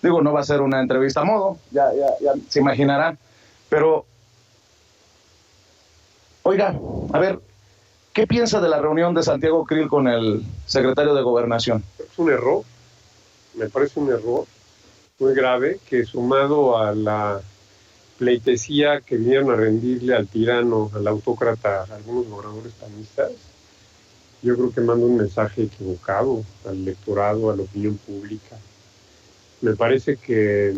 Digo, no va a ser una entrevista a modo, ya se imaginarán, pero, oiga, a ver, ¿qué piensa de la reunión de Santiago Krill con el secretario de Gobernación? Es un error, me parece un error muy grave que, sumado a la pleitesía que vinieron a rendirle al tirano, al autócrata, a algunos gobernadores panistas, yo creo que manda un mensaje equivocado al electorado, a la opinión pública. Me parece que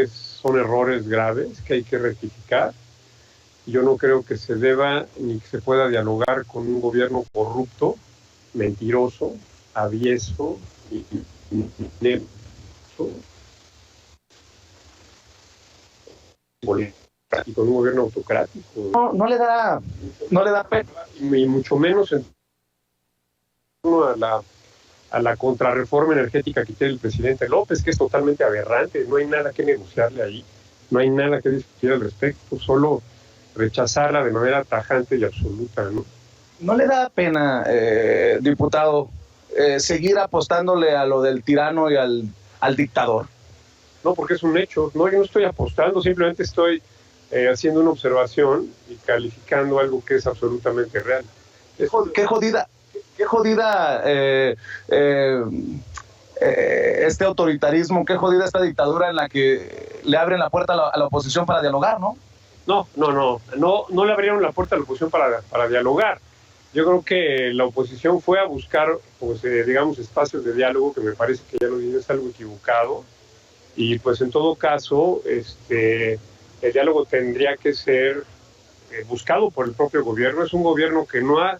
son errores graves que hay que rectificar. Yo no creo que se deba ni que se pueda dialogar con un gobierno corrupto, mentiroso, avieso y con un gobierno autocrático. No le da pena. Y mucho menos en torno a la contrarreforma energética que tiene el presidente López, que es totalmente aberrante. No hay nada que negociarle ahí, no hay nada que discutir al respecto, solo rechazarla de manera tajante y absoluta, ¿no? ¿No le da pena, diputado, seguir apostándole a lo del tirano y al dictador? No, porque es un hecho. No, yo no estoy apostando, simplemente estoy haciendo una observación y calificando algo que es absolutamente real. Qué jodida este autoritarismo, qué jodida esta dictadura en la que le abren la puerta a la oposición para dialogar, ¿no? No le abrieron la puerta a la oposición para dialogar. Yo creo que la oposición fue a buscar, pues, digamos, espacios de diálogo, que me parece que ya lo dije, es algo equivocado. Y pues en todo caso, el diálogo tendría que ser buscado por el propio gobierno. Es un gobierno que no ha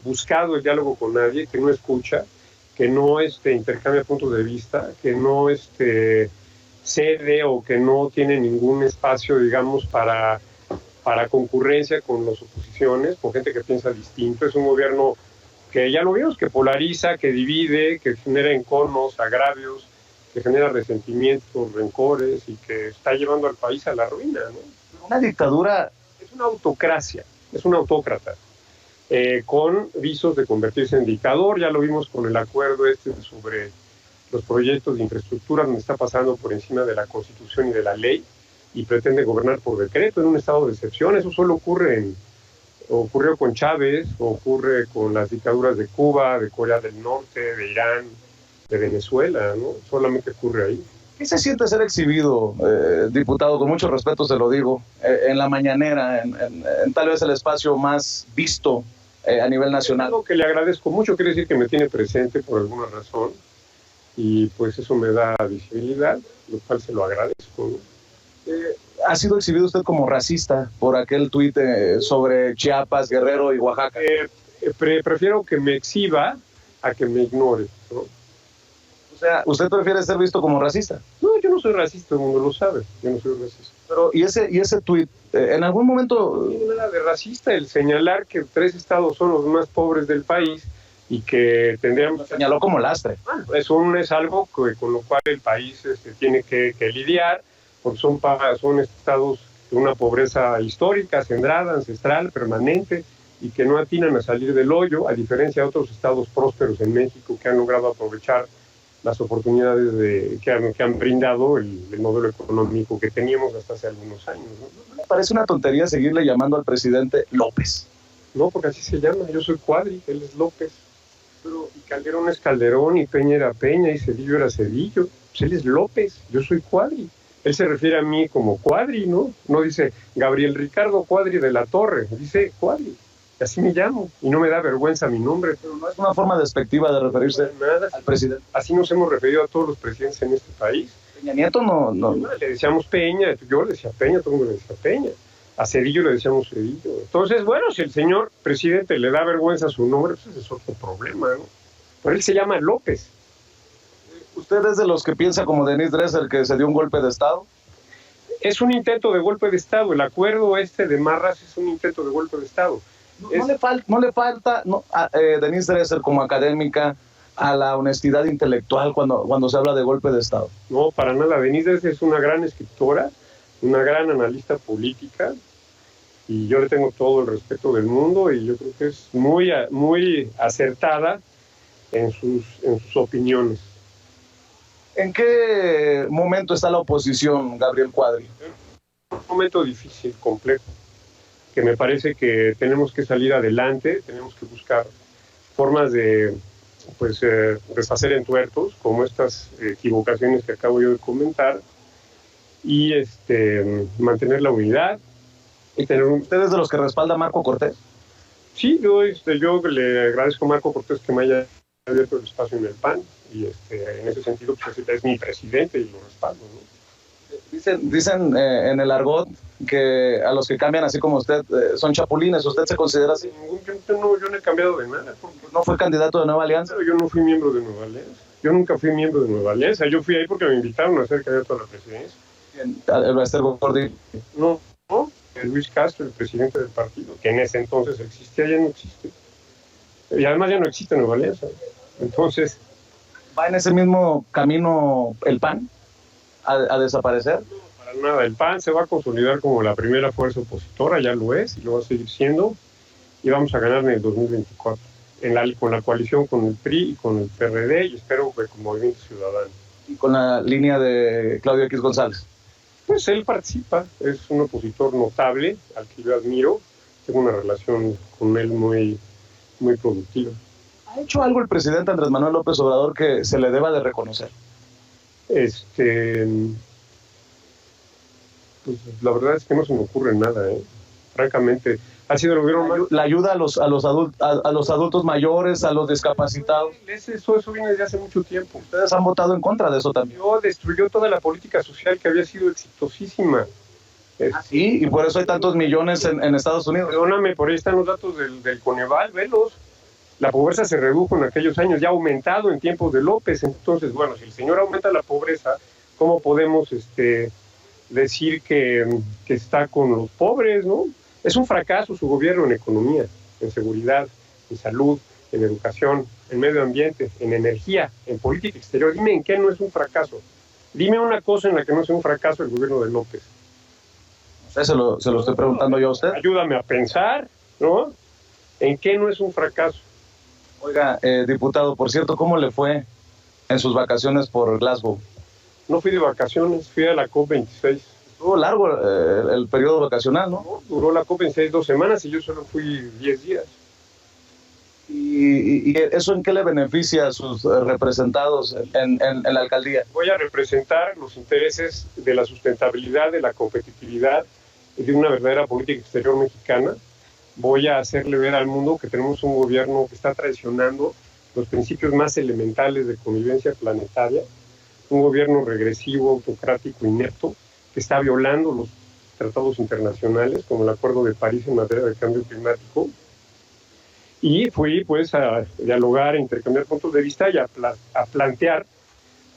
buscado el diálogo con nadie, que no escucha, que no intercambia puntos de vista, que no cede o que no tiene ningún espacio, digamos, para concurrencia con las oposiciones, con gente que piensa distinto. Es un gobierno que ya lo vimos, que polariza, que divide, que genera enconos, agravios, que genera resentimientos, rencores y que está llevando al país a la ruina, ¿no? Una dictadura. Es una autocracia, es un autócrata, con visos de convertirse en dictador. Ya lo vimos con el acuerdo sobre los proyectos de infraestructura, donde está pasando por encima de la Constitución y de la ley y pretende gobernar por decreto en un estado de excepción. Eso solo ocurrió con Chávez, ocurre con las dictaduras de Cuba, de Corea del Norte, de Irán, de Venezuela, ¿no? Solamente ocurre ahí. ¿Qué se siente ser exhibido, diputado, con mucho respeto se lo digo, en la mañanera, en tal vez el espacio más visto a nivel nacional? Algo que le agradezco mucho, quiere decir que me tiene presente por alguna razón, y pues eso me da visibilidad, lo cual se lo agradezco, ¿no? ¿Ha sido exhibido usted como racista por aquel tuit sobre Chiapas, Guerrero y Oaxaca? Prefiero que me exhiba a que me ignore, ¿no? O sea, ¿usted prefiere ser visto como racista? No, yo no soy racista, el mundo lo sabe, yo no soy racista. Pero, ¿y ese tuit, en algún momento? No tiene nada de racista el señalar que 3 estados son los más pobres del país y que tendrían... Lo señaló como lastre. Eso es algo con lo cual el país tiene que lidiar, porque son estados de una pobreza histórica, centrada, ancestral, permanente, y que no atinan a salir del hoyo, a diferencia de otros estados prósperos en México que han logrado aprovechar las oportunidades que han brindado el modelo económico que teníamos hasta hace algunos años, ¿no? ¿Me parece una tontería seguirle llamando al presidente López? No, porque así se llama. Yo soy Cuadri, él es López. Y Calderón es Calderón, y Peña era Peña, y Cedillo era Cedillo. Pues él es López, yo soy Cuadri. Él se refiere a mí como Cuadri, ¿no? No dice Gabriel Ricardo Cuadri de la Torre, dice Cuadri. Así me llamo, y no me da vergüenza mi nombre. Pero no es una forma despectiva de referirse al presidente. Así nos hemos referido a todos los presidentes en este país. Peña Nieto no. Le decíamos Peña, yo le decía Peña, todo el mundo le decía Peña. A Cedillo le decíamos Cedillo. Entonces, bueno, si el señor presidente le da vergüenza su nombre, pues ese es otro problema, ¿no? Pero él se llama López. ¿Usted es de los que piensa como Denise Dresser, que se dio un golpe de Estado? Es un intento de golpe de Estado. El acuerdo de Marras es un intento de golpe de Estado. No le falta a Denise Dresser como académica a la honestidad intelectual cuando se habla de golpe de Estado. No, para nada. Denise Dresser es una gran escritora, una gran analista política, y yo le tengo todo el respeto del mundo, y yo creo que es muy, muy acertada en sus opiniones. ¿En qué momento está la oposición, Gabriel Cuadri? Un momento difícil, complejo, que me parece que tenemos que salir adelante, tenemos que buscar formas de deshacer entuertos, como estas equivocaciones que acabo yo de comentar, y mantener la unidad. Y tener ¿Usted es de los que respalda a Marco Cortés? Sí, yo le agradezco a Marco Cortés que me haya abierto el espacio en el PAN, y en ese sentido pues, es mi presidente y lo respaldo, ¿no? Dicen en el argot que a los que cambian así como usted son chapulines. ¿Usted se considera así? Yo no he cambiado de nada. ¿No fue candidato de Nueva Alianza? Pero yo no fui miembro de Nueva Alianza. Yo nunca fui miembro de Nueva Alianza. Yo fui ahí porque me invitaron a ser candidato a la presidencia. ¿El Bester Gordillo? No, Luis Castro, el presidente del partido, que en ese entonces existía, ya no existe. Y además ya no existe Nueva Alianza. Entonces... ¿Va en ese mismo camino el PAN a desaparecer? No, para nada. El PAN se va a consolidar como la primera fuerza opositora, ya lo es, y lo va a seguir siendo, y vamos a ganar en el 2024, con la coalición con el PRI y con el PRD, y espero que con Movimiento Ciudadano. ¿Y con la línea de Claudio X González? Pues él participa, es un opositor notable, al que yo admiro, tengo una relación con él muy, muy productiva. ¿Ha hecho algo el presidente Andrés Manuel López Obrador que se le deba de reconocer? Pues la verdad es que no se me ocurre nada, francamente. Ha sido el gobierno más... ¿La ayuda a los adultos mayores, a los discapacitados? Eso viene desde hace mucho tiempo. Ustedes han votado en contra de eso también. Destruyó toda la política social que había sido exitosísima. Sí, y por eso hay tantos millones en Estados Unidos. Perdóname, por ahí están los datos del Coneval, velos. La pobreza se redujo en aquellos años, ya ha aumentado en tiempos de López. Entonces, bueno, si el señor aumenta la pobreza, ¿cómo podemos decir que está con los pobres, no? Es un fracaso su gobierno en economía, en seguridad, en salud, en educación, en medio ambiente, en energía, en política exterior. Dime en qué no es un fracaso. Dime una cosa en la que no es un fracaso el gobierno de López. Se lo estoy preguntando yo a usted. Ayúdame a pensar, ¿no? ¿En qué no es un fracaso? Oiga, diputado, por cierto, ¿cómo le fue en sus vacaciones por Glasgow? No fui de vacaciones, fui a la COP26. Estuvo largo el periodo vacacional, ¿no? No, duró la COP26 2 semanas y yo solo fui 10 días. ¿Y eso en qué le beneficia a sus representados en la alcaldía? Voy a representar los intereses de la sustentabilidad, de la competitividad y de una verdadera política exterior mexicana. Voy a hacerle ver al mundo que tenemos un gobierno que está traicionando los principios más elementales de convivencia planetaria, un gobierno regresivo, autocrático, inepto, que está violando los tratados internacionales, como el Acuerdo de París en materia de cambio climático. Y fui pues a dialogar, a intercambiar puntos de vista y a plantear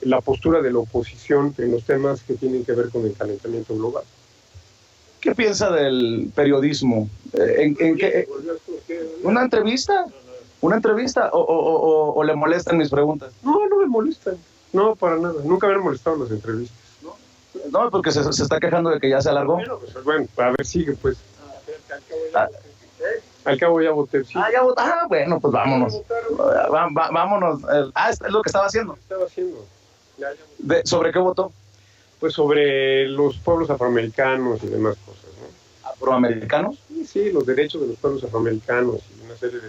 la postura de la oposición en los temas que tienen que ver con el calentamiento global. ¿Qué piensa del periodismo? ¿Una entrevista? ¿Una entrevista? ¿O le molestan mis preguntas? No me molestan. No, para nada. Nunca me han molestado las entrevistas. No, porque se está quejando de que ya se alargó. Bueno, a ver, sigue pues. Al cabo ya voté. Sí. Ya voté. Bueno, pues vámonos. Vámonos. Es lo que estaba haciendo. Ya. ¿Sobre qué votó? Pues sobre los pueblos afroamericanos y demás cosas, ¿no? ¿Afroamericanos? Sí, los derechos de los pueblos afroamericanos y una serie de...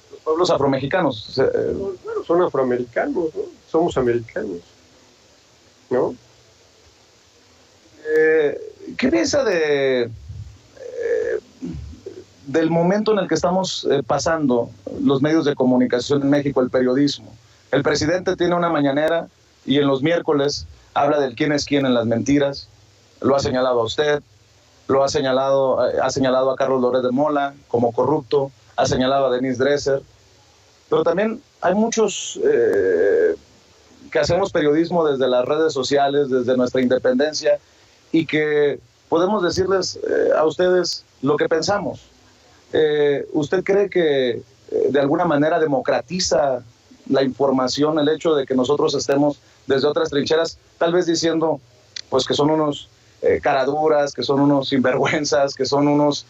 Los pueblos afromexicanos. Bueno, son afroamericanos, ¿no? Somos americanos, ¿no? ¿Qué piensa del momento en el que estamos pasando los medios de comunicación en México, el periodismo? El presidente tiene una mañanera y en los miércoles habla del quién es quién en las mentiras. Lo ha señalado a usted, ha señalado a Carlos Loret de Mola como corrupto, ha señalado a Denise Dresser, pero también hay muchos que hacemos periodismo desde las redes sociales, desde nuestra independencia, y que podemos decirles a ustedes lo que pensamos. ¿Usted cree que de alguna manera democratiza la información el hecho de que nosotros estemos desde otras trincheras, tal vez diciendo pues que son unos caraduras, que son unos sinvergüenzas, que son unos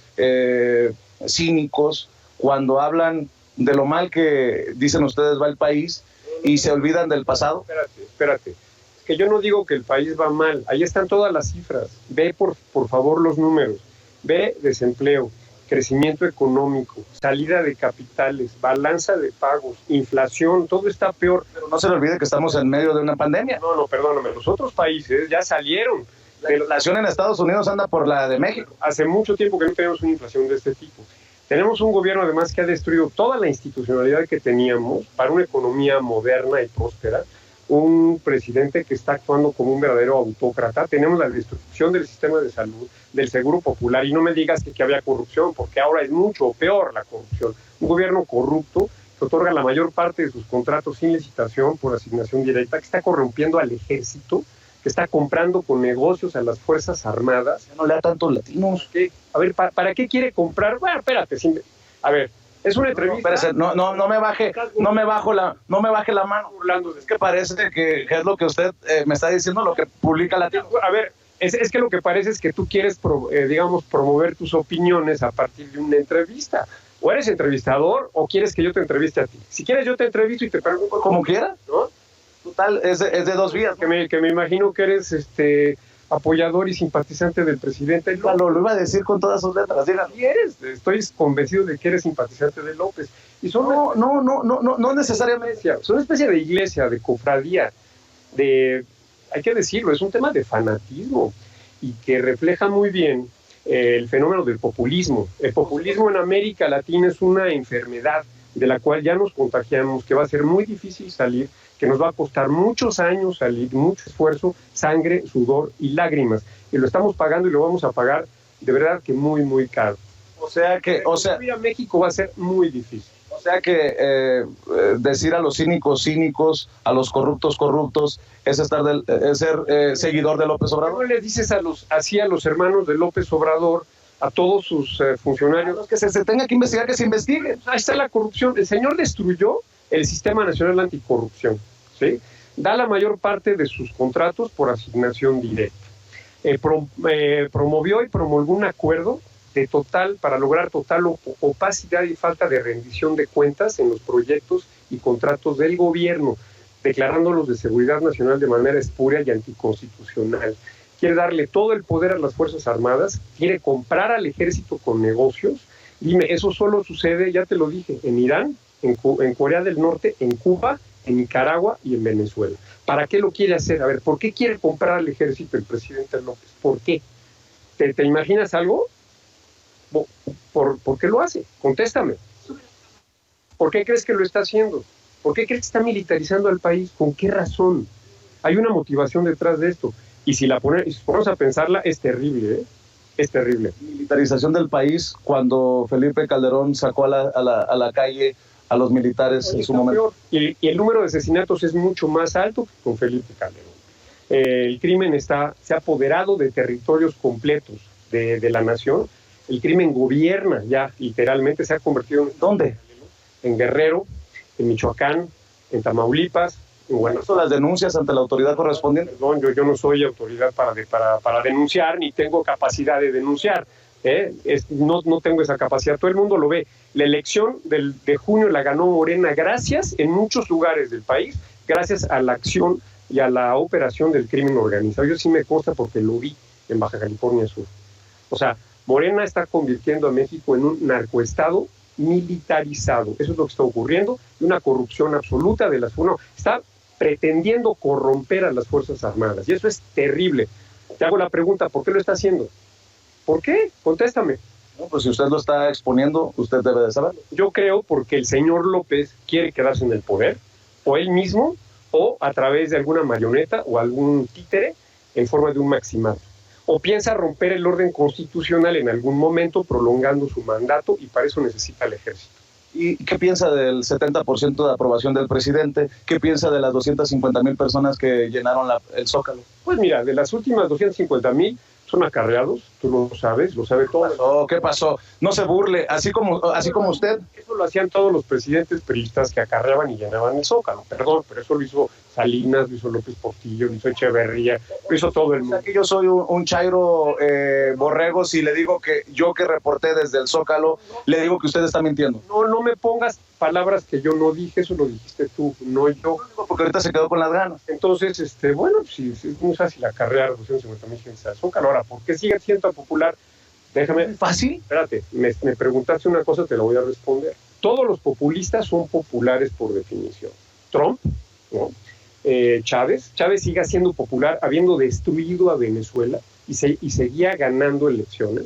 cínicos, cuando hablan de lo mal que dicen ustedes va el país y se olvidan del pasado? Espérate. Es que yo no digo que el país va mal, ahí están todas las cifras. Ve por favor los números, ve desempleo, crecimiento económico, salida de capitales, balanza de pagos, inflación, todo está peor. Pero no se le olvide que estamos en medio de una pandemia. No, perdóname, los otros países ya salieron. La inflación en Estados Unidos anda por la de México. Hace mucho tiempo que no tenemos una inflación de este tipo. Tenemos un gobierno además que ha destruido toda la institucionalidad que teníamos para una economía moderna y próspera, un presidente que está actuando como un verdadero autócrata. Tenemos la destrucción del sistema de salud, del seguro popular, y no me digas que había corrupción, porque ahora es mucho peor la corrupción. Un gobierno corrupto que otorga la mayor parte de sus contratos sin licitación por asignación directa, que está corrompiendo al ejército, que está comprando con negocios a las Fuerzas Armadas. Ya no le da tantos latinos. ¿Qué? A ver, ¿para qué quiere comprar? Bueno, espérate, a ver, es una entrevista. No me baje la mano. Es que parece que es lo que usted me está diciendo, lo que publica Latino. A ver, es que lo que parece es que tú quieres, promover tus opiniones a partir de una entrevista. O eres entrevistador o quieres que yo te entreviste a ti. Si quieres yo te entrevisto y te pregunto. Como quieras, ¿no? Total, es de dos vías. Que me imagino que eres apoyador y simpatizante del presidente López. Lo iba a decir con todas sus letras, dígalo. Sí eres, estoy convencido de que eres simpatizante de López. Y son no necesariamente. Son una especie de iglesia, de cofradía, hay que decirlo, es un tema de fanatismo y que refleja muy bien el fenómeno del populismo. El populismo en América Latina es una enfermedad de la cual ya nos contagiamos, que va a ser muy difícil salir, que nos va a costar muchos años salir, mucho esfuerzo, sangre, sudor y lágrimas. Y lo estamos pagando y lo vamos a pagar de verdad que muy, muy caro. Ir a México va a ser muy difícil. O sea que decir a los cínicos, a los corruptos, es ser seguidor de López Obrador. ¿No le dices así a los hermanos de López Obrador, a todos sus funcionarios? Que se tenga que investigar, que se investigue. Ahí está la corrupción. El señor destruyó el Sistema Nacional Anticorrupción, ¿sí? Da la mayor parte de sus contratos por asignación directa. Promovió y promulgó un acuerdo para lograr total opacidad y falta de rendición de cuentas en los proyectos y contratos del gobierno, declarándolos de seguridad nacional de manera espuria y anticonstitucional. Quiere darle todo el poder a las Fuerzas Armadas, quiere comprar al ejército con negocios. Dime, eso solo sucede, ya te lo dije, en Irán, en Corea del Norte, en Cuba, en Nicaragua y en Venezuela. ¿Para qué lo quiere hacer? A ver, ¿por qué quiere comprar al ejército el presidente López? ¿Por qué? ¿Te imaginas algo? ¿Por qué lo hace? Contéstame. ¿Por qué crees que lo está haciendo? ¿Por qué crees que está militarizando al país? ¿Con qué razón? Hay una motivación detrás de esto. Y si ponemos a pensarla, es terrible, ¿eh? Es terrible. Militarización del país cuando Felipe Calderón sacó a la calle a los militares en su momento. Y el número de asesinatos es mucho más alto que con Felipe Calderón. El crimen se ha apoderado de territorios completos de la nación. El crimen gobierna ya, literalmente se ha convertido en... ¿Dónde? En Guerrero, en Michoacán, en Tamaulipas, en Guanajuato. Las denuncias ante la autoridad correspondiente. Perdón, yo no soy autoridad para denunciar, ni tengo capacidad de denunciar. No tengo esa capacidad, todo el mundo lo ve. La elección de junio la ganó Morena gracias, en muchos lugares del país, gracias a la acción y a la operación del crimen organizado. Yo sí me consta porque lo vi en Baja California Sur. O sea, Morena está convirtiendo a México en un narcoestado militarizado. Eso es lo que está ocurriendo, una corrupción absoluta de las... está pretendiendo corromper a las Fuerzas Armadas, y eso es terrible. Te hago la pregunta, ¿por qué lo está haciendo? ¿Por qué? Contéstame. No, pues si usted lo está exponiendo, usted debe de saberlo. Yo creo porque el señor López quiere quedarse en el poder, o él mismo, o a través de alguna marioneta o algún títere en forma de un maximato. O piensa romper el orden constitucional en algún momento, prolongando su mandato, y para eso necesita el ejército. ¿Y qué piensa del 70% de aprobación del presidente? ¿Qué piensa de las 250,000 personas que llenaron el Zócalo? Pues mira, de las últimas 250,000 son acarreados, tú lo sabes, lo sabe todo. ¿Qué pasó? No se burle, así como usted. Eso lo hacían todos los presidentes priistas que acarreaban y llenaban el Zócalo, perdón, pero eso lo hizo Salinas, lo hizo López Portillo, lo hizo Echeverría, lo hizo todo el mundo. O sea que yo soy un chairo borrego si le digo que yo que reporté desde el Zócalo, le digo que usted está mintiendo. No me pongas palabras que yo no dije, eso lo dijiste tú, no yo. Porque ahorita se quedó con las ganas. Entonces, bueno, sí, es muy fácil acarrear 250,000 gentes al Zócalo. Ahora, ¿por qué sigue siendo tan popular? Déjame. ¿Fácil? Espérate, me preguntaste una cosa, te la voy a responder. Todos los populistas son populares por definición. Trump, ¿no? Chávez sigue siendo popular habiendo destruido a Venezuela y seguía ganando elecciones.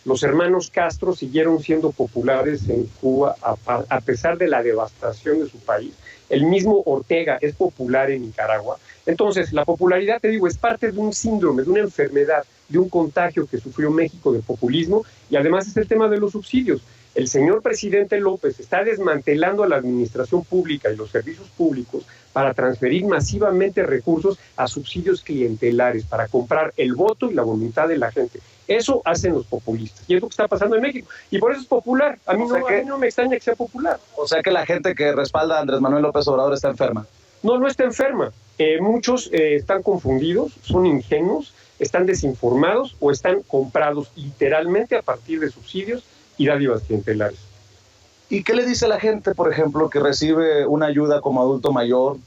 Los hermanos Castro siguieron siendo populares en Cuba a pesar de la devastación de su país. El mismo Ortega es popular en Nicaragua. Entonces, la popularidad, te digo, es parte de un síndrome, de una enfermedad, de un contagio que sufrió México de populismo, y además es el tema de los subsidios. El señor presidente López está desmantelando a la administración pública y los servicios públicos para transferir masivamente recursos a subsidios clientelares, para comprar el voto y la voluntad de la gente. Eso hacen los populistas, y es lo que está pasando en México. Y por eso es popular. A mí no me extraña que sea popular. O sea que la gente que respalda a Andrés Manuel López Obrador está enferma. No está enferma. Muchos están confundidos, son ingenuos, están desinformados o están comprados literalmente a partir de subsidios y dádivas clientelares. ¿Y qué le dice a la gente, por ejemplo, que recibe una ayuda como adulto mayor?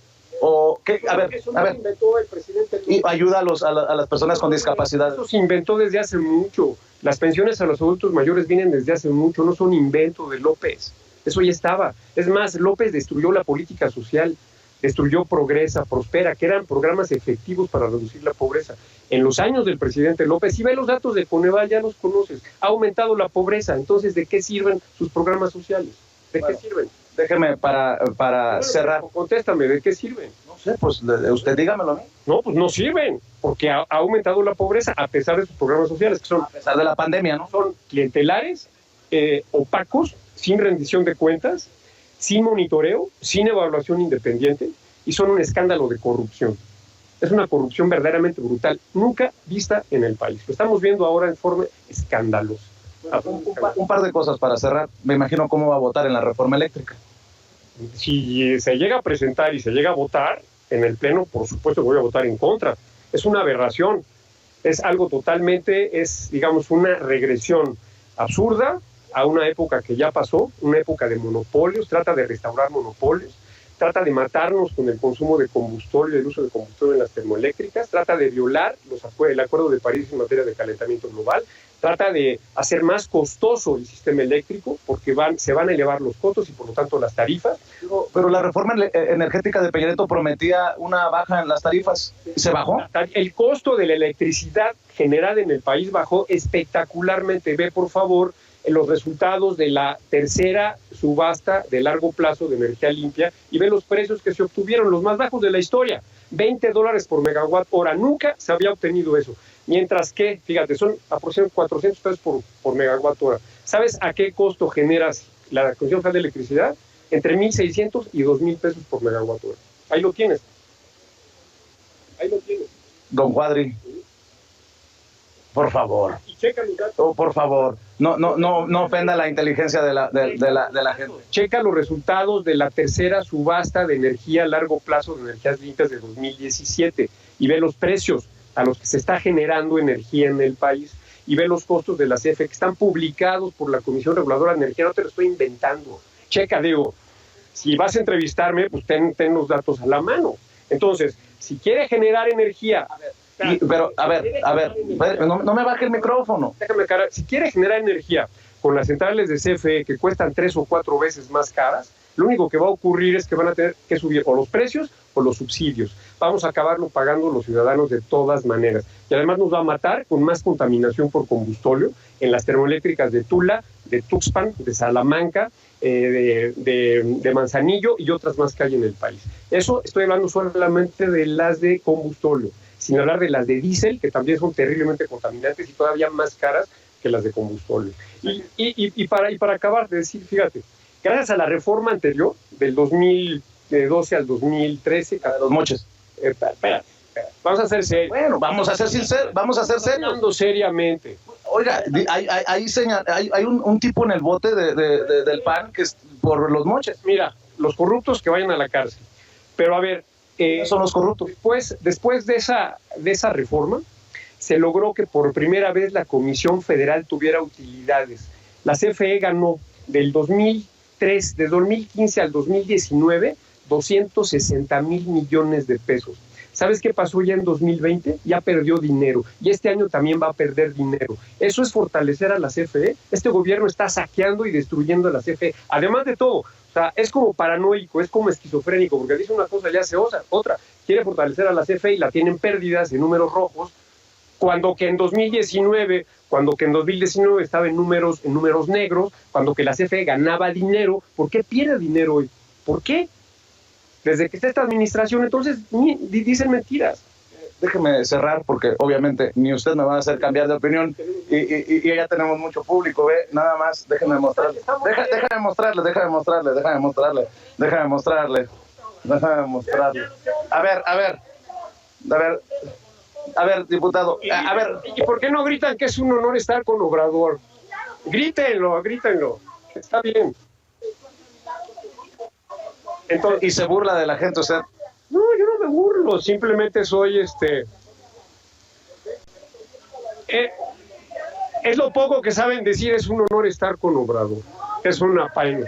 O qué, a ver, inventó el presidente y ayuda a las personas con discapacidad. Eso se inventó desde hace mucho. Las pensiones a los adultos mayores vienen desde hace mucho, no son invento de López. Eso ya estaba. Es más, López destruyó la política social, destruyó Progresa, Prospera, que eran programas efectivos para reducir la pobreza. En los años del presidente López, si ve los datos de Coneval, ya los conoces, ha aumentado la pobreza. Entonces, ¿de qué sirven sus programas sociales? ¿De qué sirven? Déjeme para cerrar. Contéstame, ¿de qué sirven? No sé, pues usted dígamelo a mí. No, pues no sirven, porque ha aumentado la pobreza a pesar de sus programas sociales, que son, a pesar de la pandemia, ¿no? Son clientelares, opacos, sin rendición de cuentas, sin monitoreo, sin evaluación independiente, y son un escándalo de corrupción. Es una corrupción verdaderamente brutal, nunca vista en el país. Lo estamos viendo ahora en forma escandalosa. Un par de cosas para cerrar. Me imagino cómo va a votar en la reforma eléctrica. Si se llega a presentar y se llega a votar en el Pleno, por supuesto que voy a votar en contra. Es una aberración. Es algo totalmente, digamos, una regresión absurda a una época que ya pasó, una época de monopolios, trata de restaurar monopolios, trata de matarnos con el consumo de combustible y el uso de combustible en las termoeléctricas, trata de violar el Acuerdo de París en materia de calentamiento global, trata de hacer más costoso el sistema eléctrico porque se van a elevar los costos y por lo tanto las tarifas. Pero la reforma energética de Peña Nieto prometía una baja en las tarifas. ¿Se bajó? El costo de la electricidad generada en el país bajó espectacularmente. Ve, por favor, los resultados de la tercera subasta de largo plazo de energía limpia y ve los precios que se obtuvieron, los más bajos de la historia, $20 por megawatt hora. Nunca se había obtenido eso. Mientras que, fíjate, son aproximadamente $400 por megawatt hora. ¿Sabes a qué costo generas la Comisión Federal de Electricidad? Entre $1,600 y $2,000 por megawatt hora. Ahí lo tienes. Don Cuadri, por favor. Y checa los datos. Oh, por favor, no ofenda la inteligencia de la gente. Checa los resultados de la tercera subasta de energía a largo plazo de energías limpias de 2017 y ve los precios a los que se está generando energía en el país y ve los costos de la CFE que están publicados por la Comisión Reguladora de Energía. No te lo estoy inventando. Checa, digo, si vas a entrevistarme, pues ten los datos a la mano. Entonces, si quiere generar energía... Pero, a ver, no me baje el micrófono. Déjame cara. Si quiere generar energía con las centrales de CFE que cuestan 3 o 4 veces más caras, lo único que va a ocurrir es que van a tener que subir o los precios o los subsidios. Vamos a acabarlo pagando los ciudadanos de todas maneras. Y además nos va a matar con más contaminación por combustóleo en las termoeléctricas de Tula, de Tuxpan, de Salamanca, de Manzanillo y otras más que hay en el país. Eso estoy hablando solamente de las de combustóleo, sin hablar de las de diésel, que también son terriblemente contaminantes y todavía más caras que las de combustóleo. Y para acabar de decir, fíjate, gracias a la reforma anterior, del 2012 al 2013... A los moches. Espera, vamos a ser serios. Bueno, vamos a ser serios. Hablando seriamente. Oiga, hay un tipo en el bote del PAN que es por los moches. Mira, los corruptos que vayan a la cárcel. Pero a ver, Son los corruptos. Después de esa reforma, se logró que por primera vez la Comisión Federal tuviera utilidades. La CFE ganó de 2015 al 2019, 260,000 millones de pesos. ¿Sabes qué pasó ya en 2020? Ya perdió dinero. Y este año también va a perder dinero. ¿Eso es fortalecer a la CFE? Este gobierno está saqueando y destruyendo a la CFE. Además de todo, o sea, es como paranoico, es como esquizofrénico, porque dice una cosa y hace otra. Quiere fortalecer a la CFE y la tienen pérdidas en números rojos, cuando que en 2019 estaba en números negros, cuando que la CFE ganaba dinero. ¿Por qué pierde dinero hoy? ¿Por qué? Desde que está esta administración, entonces dicen mentiras. Déjeme cerrar, porque obviamente ni usted me va a hacer cambiar de opinión, y ya tenemos mucho público, ¿ve? Nada más, déjeme mostrarle. Déjame mostrarle. A ver, diputado, a ver. ¿Y por qué no gritan que es un honor estar con Obrador? Grítenlo. Está bien. Entonces, ¿y se burla de la gente usted? No, yo no me burlo, simplemente soy es lo poco que saben decir, es un honor estar con Obrador. Es una pena.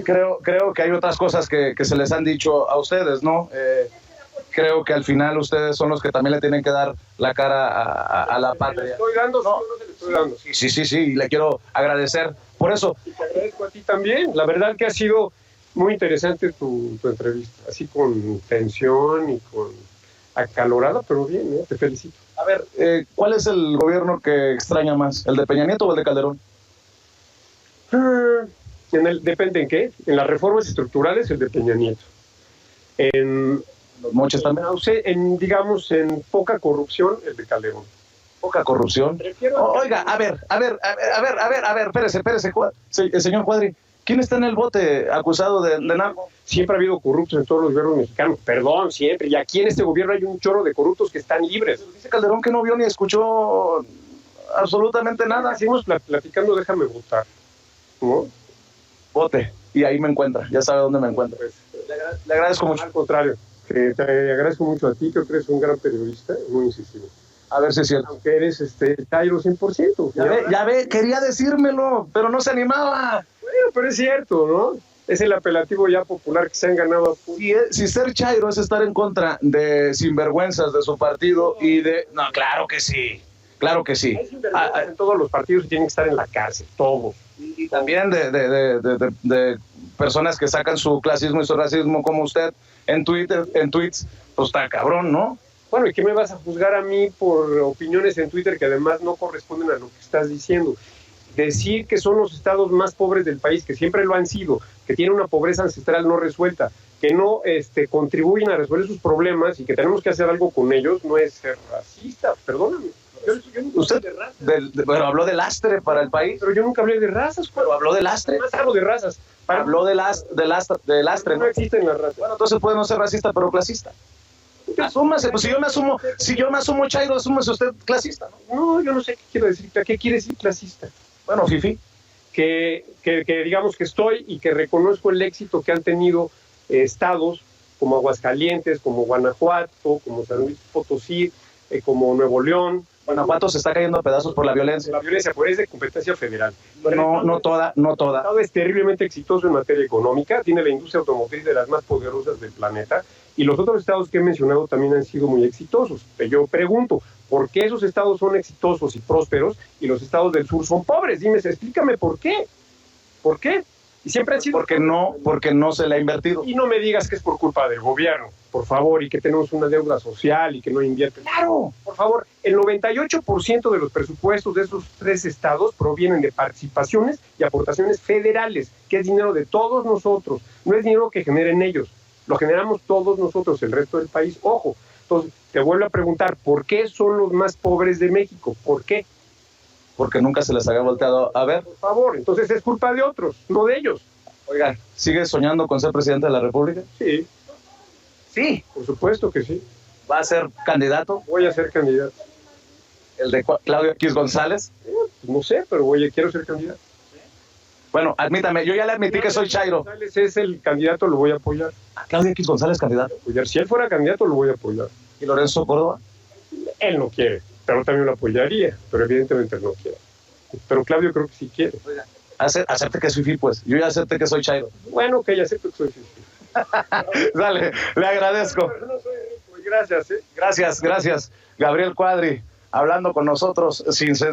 Creo que hay otras cosas que se les han dicho a ustedes, ¿no? Creo que al final ustedes son los que también le tienen que dar la cara a la patria. ¿Le estoy dando? No, ¿Sí o no se le estoy dando? Sí, y le quiero agradecer por eso. Y te agradezco a ti también. La verdad que ha sido muy interesante tu entrevista, así con tensión y con acalorada, pero bien, te felicito. A ver, ¿cuál es el gobierno que extraña más? ¿El de Peña Nieto o el de Calderón? Depende en qué. En las reformas estructurales, el de Peña Nieto. En los moches también. Digamos, en poca corrupción, el de Calderón. ¿Poca corrupción? Oiga, a ver, espérese, señor Cuadri, ¿quién está en el bote acusado de narco? Siempre ha habido corruptos en todos los gobiernos mexicanos, perdón, siempre, y aquí en este gobierno hay un chorro de corruptos que están libres. Dice Calderón que no vio ni escuchó absolutamente nada. Seguimos platicando, déjame votar, ¿no? Vote, y ahí me encuentra, ya sabe dónde me encuentra. Pues, le agradezco mucho. Al contrario, te agradezco mucho a ti, creo que eres un gran periodista, muy incisivo. A ver si es cierto. Aunque eres Chairo 100%. Ya ve, quería decírmelo, pero no se animaba. Bueno, pero es cierto, ¿no? Es el apelativo ya popular que se han ganado. Si ser Chairo es estar en contra de sinvergüenzas de su partido y de... No, claro que sí. En todos los partidos tienen que estar en la cárcel, todos. Y también de personas que sacan su clasismo y su racismo como usted en tweets, pues está cabrón, ¿no? Bueno, ¿y qué me vas a juzgar a mí por opiniones en Twitter que además no corresponden a lo que estás diciendo? Decir que son los estados más pobres del país, que siempre lo han sido, que tienen una pobreza ancestral no resuelta, que no contribuyen a resolver sus problemas y que tenemos que hacer algo con ellos, no es ser racista, perdóname. Yo nunca usted hablé de razas. Bueno, habló de lastre para el país. Pero yo nunca hablé de razas. Pero habló de lastre. Más hablo de razas. Habló de lastre. No existen las razas. Bueno, entonces puede no ser racista, pero clasista. Asúmase, pues si yo me asumo Chairo, asúmase usted clasista, ¿no? No, yo no sé qué quiero decir. ¿Qué quiere decir clasista? Bueno, fifí. Que digamos que estoy y que reconozco el éxito que han tenido estados como Aguascalientes, como Guanajuato, como San Luis Potosí, como Nuevo León. Guanajuato se está cayendo a pedazos por la violencia. La violencia, pues es de competencia federal. No toda. El Estado es terriblemente exitoso en materia económica, tiene la industria automotriz de las más poderosas del planeta, y los otros estados que he mencionado también han sido muy exitosos. Yo pregunto, ¿por qué esos estados son exitosos y prósperos y los estados del sur son pobres? Dime, explícame por qué. ¿Por qué? Y siempre han sido... Porque no se le ha invertido. Y no me digas que es por culpa del gobierno, por favor, y que tenemos una deuda social y que no invierten. ¡Claro! Por favor, el 98% de los presupuestos de esos tres estados provienen de participaciones y aportaciones federales, que es dinero de todos nosotros, no es dinero que generen ellos, lo generamos todos nosotros, el resto del país. Ojo, entonces te vuelvo a preguntar, ¿por qué son los más pobres de México? ¿Por qué? Porque nunca se les había volteado a ver. Por favor, entonces es culpa de otros, no de ellos. Oigan, ¿sigue soñando con ser presidente de la República? Sí. Sí. Por supuesto que sí. ¿Va a ser candidato? Voy a ser candidato. ¿El de Claudio X González? No sé, pero quiero ser candidato. Bueno, admítame, yo ya le admití que soy chairo. González es el candidato, lo voy a apoyar. Claudio X González, candidato. Si él fuera candidato, lo voy a apoyar. ¿Y Lorenzo Córdoba? Él no quiere, pero también lo apoyaría, pero evidentemente no quiere. Pero Claudio creo que sí quiere. Acepte que soy FIFI, pues. Yo ya acepté que soy chairo. Bueno, que ya acepto que soy FIFI. Dale, le agradezco. No soy rico, gracias. Gracias. Gabriel Cuadri, hablando con nosotros sin censura.